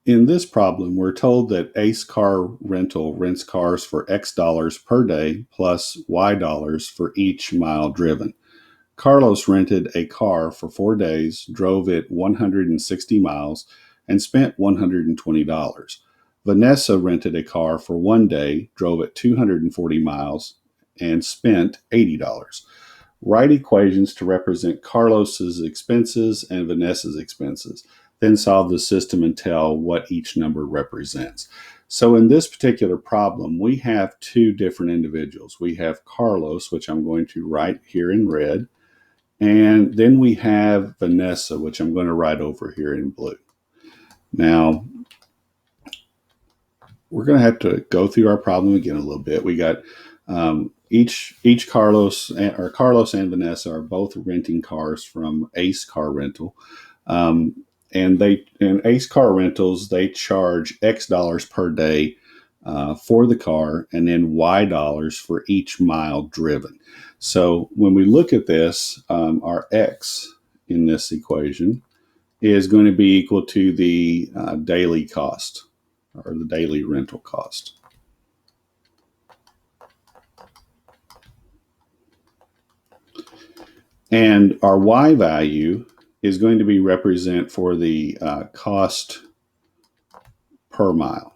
in this problem, we're told that Ace Car Rental rents cars for X dollars per day plus Y dollars for each mile driven. Carlos rented a car for 4 days, drove it 160 miles, and spent $120. Vanessa rented a car for 1 day, drove it 240 miles, and spent $80. Write equations to represent Carlos's expenses and Vanessa's expenses. Then solve the system and tell what each number represents. So in this particular problem, we have two different individuals. We have Carlos, which I'm going to write here in red, and then we have Vanessa, which I'm going to write over here in blue. Now, we're going to have to go through our problem again a little bit. We got each Carlos and Vanessa are both renting cars from Ace Car Rental. And Ace Car Rentals, they charge X dollars per day for the car, and then Y dollars for each mile driven. So when we look at this, our X in this equation is going to be equal to the daily cost, or the daily rental cost. And our Y value is going to be represent for the cost per mile.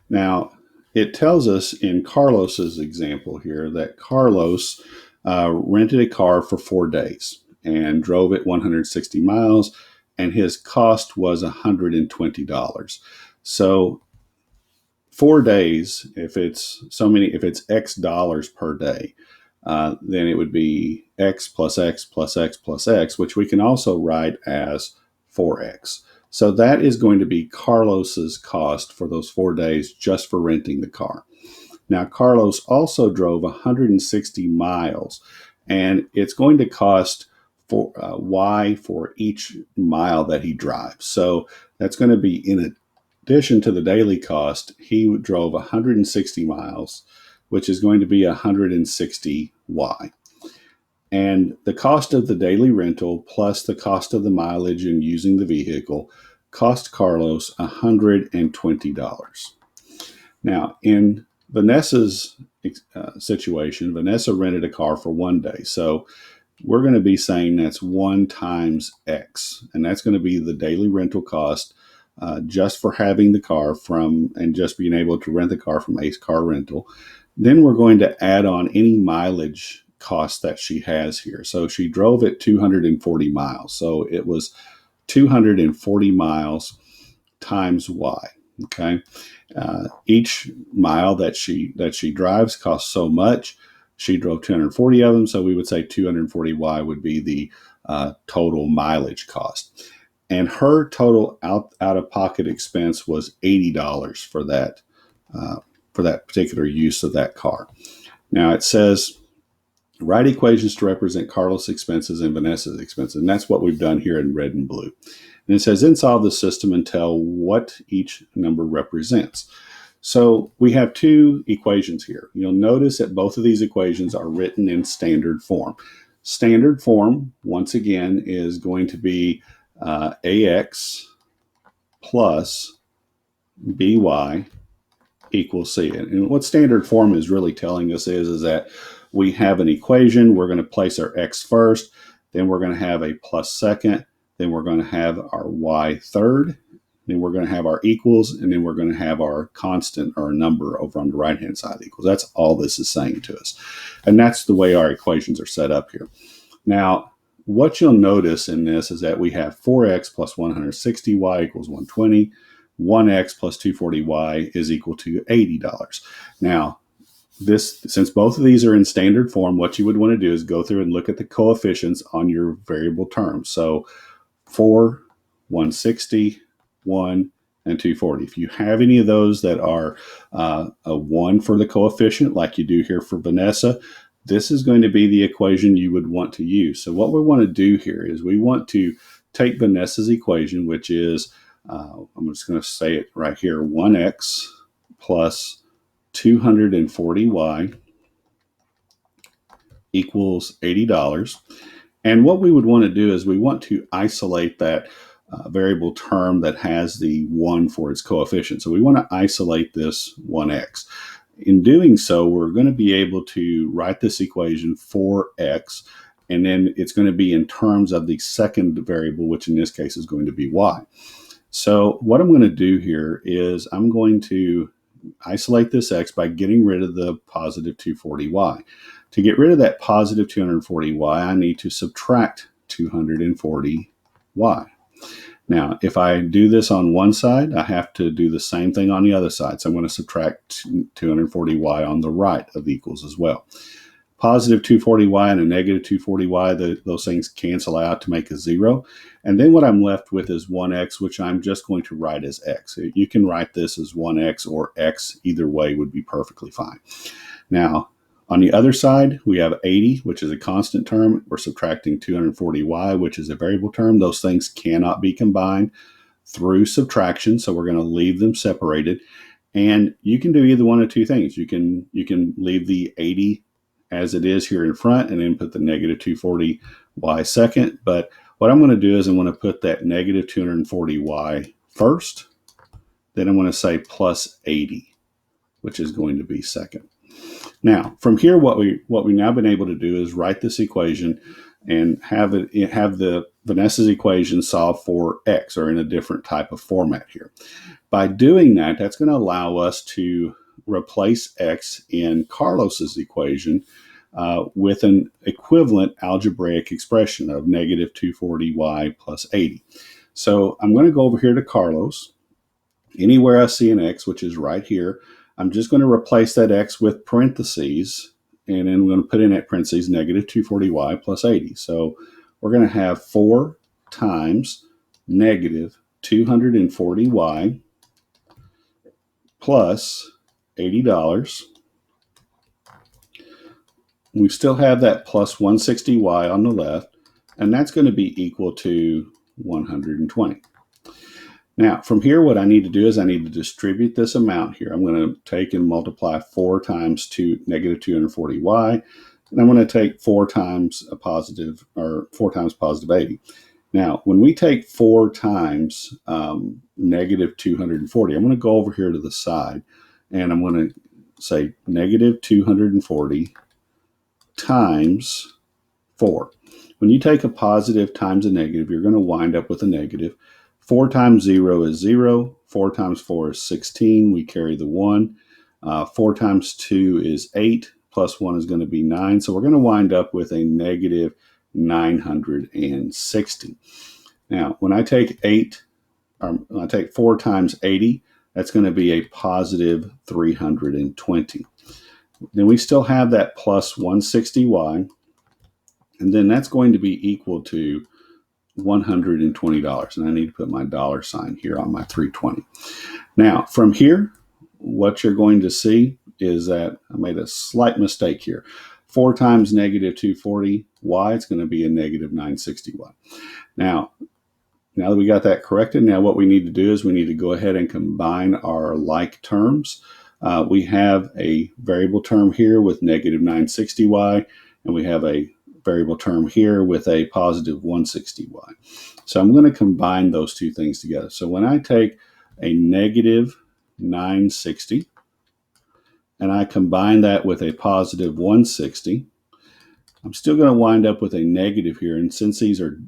Now, it tells us in Carlos's example here that Carlos rented a car for 4 days and drove it 160 miles, and his cost was $120. So 4 days, if it's X dollars per day, then it would be X plus X plus X plus X, which we can also write as 4X. So that is going to be Carlos's cost for those 4 days just for renting the car. Now, Carlos also drove 160 miles, and it's going to cost Y for each mile that he drives. So that's going to be, in addition to the daily cost, he drove 160 miles, which is going to be 160 Y. And the cost of the daily rental plus the cost of the mileage and using the vehicle cost Carlos $120. Now, in Vanessa's situation, Vanessa rented a car for 1 day. So we're going to be saying that's 1 times X, and that's going to be the daily rental cost just for having the car and just being able to rent the car from Ace Car Rental. Then we're going to add on any mileage cost that she has here. So she drove it 240 miles. So it was 240 miles times Y. Okay. Each mile that she drives costs so much. She drove 240 of them. So we would say 240 Y would be the total mileage cost. And her total out of pocket expense was $80 for that particular use of that car. Now it says, write equations to represent Carlos' expenses and Vanessa's expenses. And that's what we've done here in red and blue. And it says, then solve the system and tell what each number represents. So we have two equations here. You'll notice that both of these equations are written in standard form. Standard form, once again, is going to be AX plus BY equals C. And what standard form is really telling us is that we have an equation. We're going to place our X first, then we're going to have a plus second, then we're going to have our Y third, then we're going to have our equals, and then we're going to have our constant or number over on the right-hand side equals. That's all this is saying to us. And that's the way our equations are set up here. Now, what you'll notice in this is that we have 4X plus 160Y equals 120. 1X plus 240Y is equal to $80. Now, since both of these are in standard form, what you would want to do is go through and look at the coefficients on your variable terms. So 4, 160, 1, and 240. If you have any of those that are a 1 for the coefficient, like you do here for Vanessa, this is going to be the equation you would want to use. So what we want to do here is we want to take Vanessa's equation, which is, I'm just going to say it right here, 1X plus 240Y equals $80. And what we would want to do is we want to isolate that variable term that has the 1 for its coefficient. So we want to isolate this 1x. In doing so, we're going to be able to write this equation for x, and then it's going to be in terms of the second variable, which in this case is going to be y. So what I'm going to do here is I'm going to isolate this x by getting rid of the positive 240y. To get rid of that positive 240y, I need to subtract 240y. Now, if I do this on one side, I have to do the same thing on the other side. So I'm going to subtract 240y on the right of equals as well. Positive 240y and a negative 240y, those things cancel out to make a 0. And then what I'm left with is 1x, which I'm just going to write as x. You can write this as 1x or x. Either way would be perfectly fine. Now, on the other side, we have 80, which is a constant term. We're subtracting 240y, which is a variable term. Those things cannot be combined through subtraction, so we're going to leave them separated. And you can do either one of two things. You can leave the 80 as it is here in front and then put the negative 240y second. But what I'm going to do is I'm going to put that negative 240y first. Then I'm going to say plus 80, which is going to be second. Now, from here, what we've now been able to do is write this equation and have the Vanessa's equation solve for x, or in a different type of format here. By doing that, that's going to allow us to replace x in Carlos's equation with an equivalent algebraic expression of negative 240y plus 80. So I'm going to go over here to Carlos. Anywhere I see an x, which is right here, I'm just going to replace that x with parentheses, and then I'm going to put in that parentheses negative 240y plus 80. So we're going to have 4 times negative 240y plus $80. We still have that plus 160y on the left, and that's going to be equal to 120. Now, from here, what I need to do is I need to distribute this amount here. I'm going to take and multiply 4 times negative 240y, and I'm going to take 4 times positive 80. Now, when we take 4 times negative 240, I'm going to go over here to the side, and I'm going to say negative 240 times 4. When you take a positive times a negative, you're going to wind up with a negative. 4 times 0 is 0. 4 times 4 is 16. We carry the 1. 4 times 2 is 8. Plus 1 is going to be 9. So we're going to wind up with a negative 960. Now, when I take 4 times 80, that's going to be a positive 320. Then we still have that plus 160y, and then that's going to be equal to $120. And I need to put my dollar sign here on my 320. Now, from here, what you're going to see is that I made a slight mistake here. 4 times negative 240y, it's going to be a negative 960y. Now that we got that corrected, now what we need to do is we need to go ahead and combine our like terms. We have a variable term here with negative 960y, and we have a variable term here with a positive 160y. So I'm going to combine those two things together. So when I take a negative 960 and I combine that with a positive 160, I'm still going to wind up with a negative here. And since these are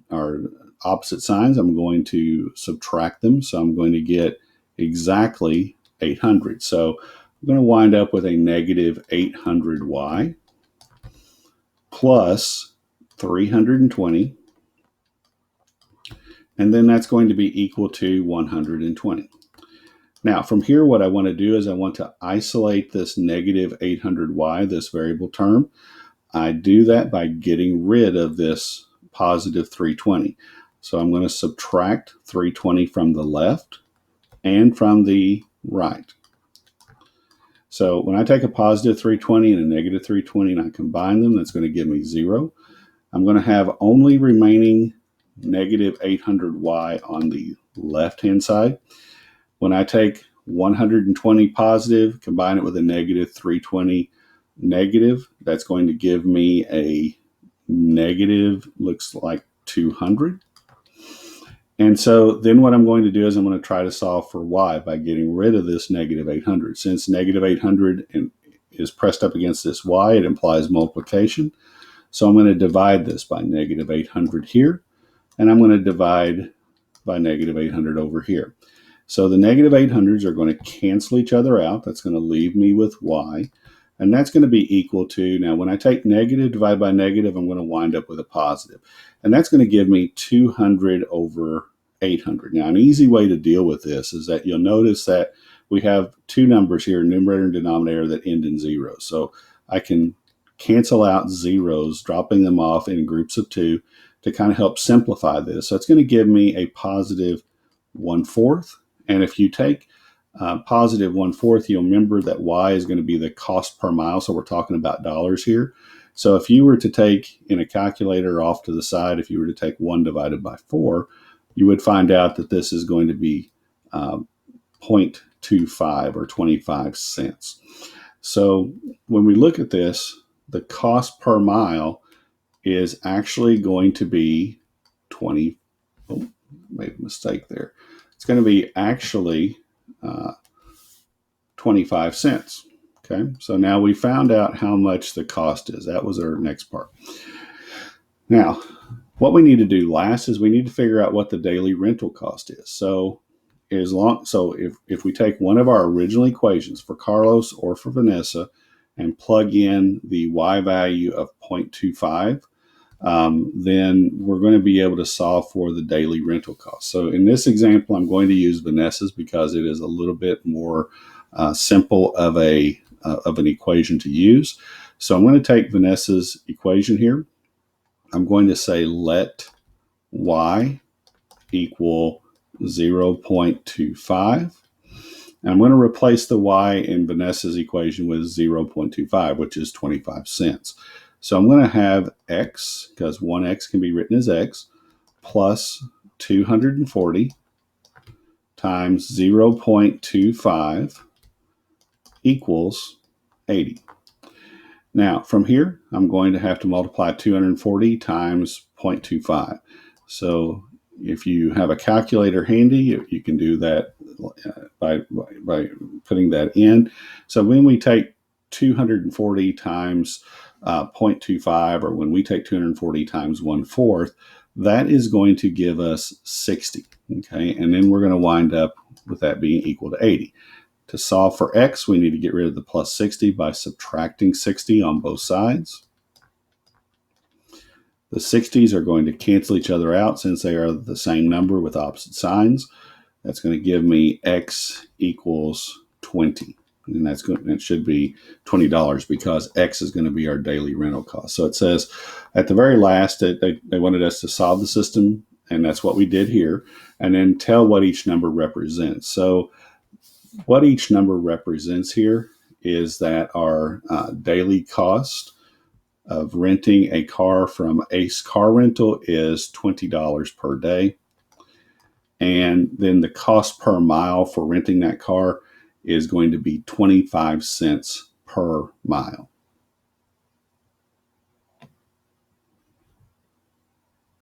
opposite signs, I'm going to subtract them. So I'm going to get exactly 800. So I'm going to wind up with a negative 800y plus 320, and then that's going to be equal to 120. Now, from here, what I want to do is I want to isolate this negative 800y, this variable term. I do that by getting rid of this positive 320. So I'm going to subtract 320 from the left and from the right. So when I take a positive 320 and a negative 320 and I combine them, that's going to give me 0. I'm going to have only remaining negative 800y on the left-hand side. When I take 120 positive, combine it with a negative 320 negative, that's going to give me a negative, looks like 200. And so then what I'm going to do is I'm going to try to solve for y by getting rid of this negative 800. Since negative 800 is pressed up against this y, it implies multiplication. So I'm going to divide this by negative 800 here, and I'm going to divide by negative 800 over here. So the negative 800s are going to cancel each other out. That's going to leave me with y. And that's going to be equal to, now when I take negative, divide by negative, I'm going to wind up with a positive. And that's going to give me 200 over 800. Now, an easy way to deal with this is that you'll notice that we have two numbers here, numerator and denominator, that end in zeros. So I can cancel out zeros, dropping them off in groups of two to kind of help simplify this. So it's going to give me a positive 1/4. And if you take positive 1/4, you'll remember that y is going to be the cost per mile. So we're talking about dollars here. So if you were to take in a calculator off to the side, if you were to take 1 divided by 4, you would find out that this is going to be 0.25 or 25 cents. So when we look at this, the cost per mile is actually going to be 20. Oh, made a mistake there. It's going to be actually 25 cents. Okay, so now we found out how much the cost is. That was our next part. Now, what we need to do last is we need to figure out what the daily rental cost is. So if we take one of our original equations for Carlos or for Vanessa and plug in the y value of 0.25, then we're going to be able to solve for the daily rental cost. So in this example, I'm going to use Vanessa's because it is a little bit more simple of an equation to use. So I'm going to take Vanessa's equation here. I'm going to say let y equal 0.25. And I'm going to replace the y in Vanessa's equation with 0.25, which is 25 cents. So I'm going to have x, because 1x can be written as x, plus 240 times 0.25 equals 80. Now, from here, I'm going to have to multiply 240 times 0.25. So if you have a calculator handy, you can do that by putting that in. So when we take 240 times 0.25, or when we take 240 times 1/4, that is going to give us 60. Okay, and then we're going to wind up with that being equal to 80. To solve for x, we need to get rid of the plus 60 by subtracting 60 on both sides. The 60s are going to cancel each other out since they are the same number with opposite signs. That's going to give me x equals 20. And it should be $20 because x is going to be our daily rental cost. So it says at the very last, they wanted us to solve the system, and that's what we did here, and then tell what each number represents. So what each number represents here is that our daily cost of renting a car from Ace Car Rental is $20 per day. And then the cost per mile for renting that car is going to be 25 cents per mile.